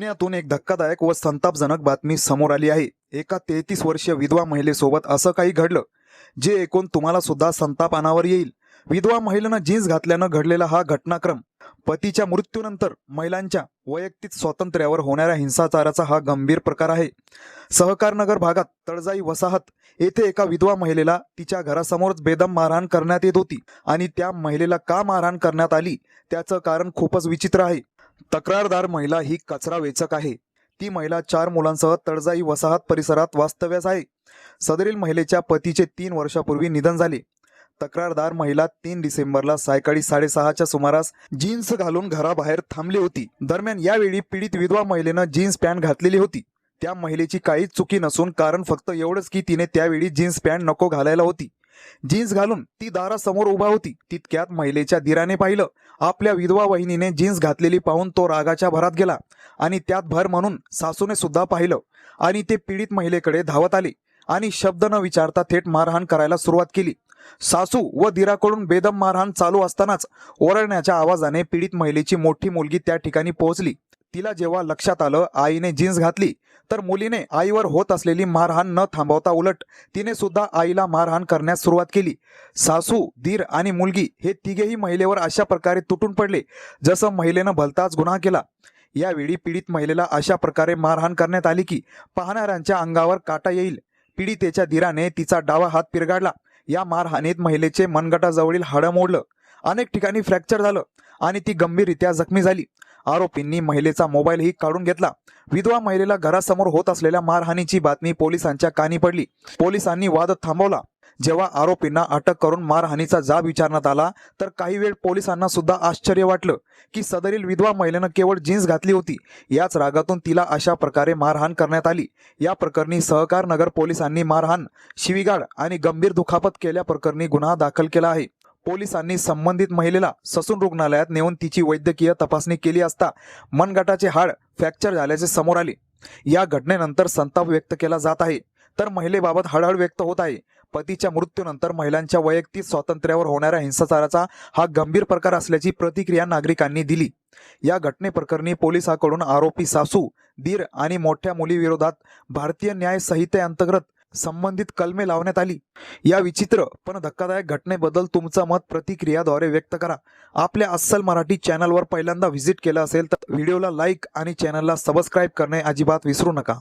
पुण्यातून एक धक्कादायक व संतापजनक बातमी समोर आली आहे। एका 33 वर्षीय विधवा महिलेसोबत असं काही घडलं जे ऐकून तुम्हाला सुद्धा संताप अनावर येईल। विधवा महिलेनं जीन्स घातल्यानं घडलेला हा घटनाक्रम पतीच्या मृत्यूनंतर महिलांच्या वैयक्तिक स्वातंत्र्यावर होणाऱ्या हिंसाचाराचा हा गंभीर प्रकार आहे। सहकारनगर भागात तळजाई वसाहत येथे एका विधवा महिलेला तिच्या घरासमोरच बेदम मारहाण करण्यात येत होती आणि त्या महिलेला का मारहाण करण्यात आली त्याचं कारण खूपच विचित्र आहे। तक्रारदार महिला ही कचरा वेचक आहे। ती महिला 4 मुलांसह तळजाई वसाहत परिसरात वास्तव्यास आहे। सदरील महिलेच्या पतीचे 3 वर्षापूर्वी निधन झाले। तक्रारदार महिला 3 डिसेंबरला सायंकाळी 6:30च्या सुमारास जीन्स घालून घराबाहेर थांबली होती। दरम्यान यावेळी पीडित विधवा महिलेनं जीन्स पॅन्ट घातलेली होती। त्या महिलेची काहीच चुकी नसून कारण फक्त एवढंच की तिने त्यावेळी जीन्स पॅन्ट नको घालायला होती। जीन्स घालून ती दारासमोर उभा होती। तितक्यात महिलेच्या धीराने पाहिलं। आपल्या विधवा वहिनीने जीन्स घातलेली पाहून तो रागाच्या भरात गेला आणि त्यात भर म्हणून सासूने सुद्धा पाहिलं आणि ते पीडित महिलेकडे धावत आले आणि शब्द न विचारता थेट मारहाण करायला सुरुवात केली। सासू व धीराकडून बेदम मारहाण चालू असतानाच ओरडण्याच्या आवाजाने पीडित महिलेची मोठी मुलगी त्या ठिकाणी पोहोचली। तिला जेव्हा लक्षात आलं आईने जीन्स घातली तर मुलीने आईवर होत असलेली मारहाण न थांबवता उलट तिने सुद्धा आईला मारहाण करण्यास सुरुवात केली। सासू, धीर आणि मुलगी हे तिघेही महिलेवर अशा प्रकारे तुटून पडले जसं महिलेनं भलताच गुन्हा केला। यावेळी पीडित महिलेला अशा प्रकारे मारहाण करण्यात आली की पाहणाऱ्यांच्या अंगावर काटा येईल। पीडितेच्या धीराने तिचा डावा हात पिरगाडला। या मारहाणीत महिलेचे मनगटाजवळील हाडं मोडलं, अनेक ठिकाणी फ्रॅक्चर झालं आणि ती गंभीररित्या जखमी झाली। आरोपींनी महिलेचा मोबाईलही काढून घेतला। विधवा महिलेला घरासमोर होत असलेल्या मारहाणीची बातमी पोलिसांच्या कानी पडली। पोलिसांनी वाद थांबवला। जेव्हा आरोपींना अटक करून मारहाणीचा जाब विचारण्यात आला तर काही वेळ पोलिसांना सुद्धा आश्चर्य वाटलं की सदरील विधवा महिलेनं केवळ जीन्स घातली होती। याच रागातून तिला अशा प्रकारे मारहाण करण्यात आली। या प्रकरणी सहकार नगर पोलिसांनी मारहाण, शिवीगाळ आणि गंभीर दुखापत केल्याप्रकरणी गुन्हा दाखल केला आहे। पोलिसांनी संबंधित महिलेला ससून रुग्णालयात नेऊन तिची वैद्यकीय तपासणी केली असता मनगटाचे हाड फ्रॅक्चर झाल्याचे समोर आले। या घटनेनंतर संताप व्यक्त केला जात आहे तर महिलेबाबत हळहळ व्यक्त होत आहे। पतीच्या मृत्यूनंतर महिलांच्या वैयक्तिक स्वातंत्र्यावर होणाऱ्या हिंसाचाराचा हा गंभीर प्रकार असल्याची प्रतिक्रिया नागरिकांनी दिली। या घटनेप्रकरणी पोलिसांकडून आरोपी सासू, धीर आणि मोठ्या मुलीविरोधात भारतीय न्याय संहितेअंतर्गत संबंधित कलमे लावण्यात आली। या विचित्र पण धक्कादायक घटनेबद्दल तुमचं मत प्रतिक्रियाद्वारे व्यक्त करा। आपल्या अस्सल मराठी चॅनलवर पहिल्यांदा व्हिजिट केलं असेल तर व्हिडिओला लाईक आणि चॅनलला सबस्क्राईब करणे अजिबात विसरू नका।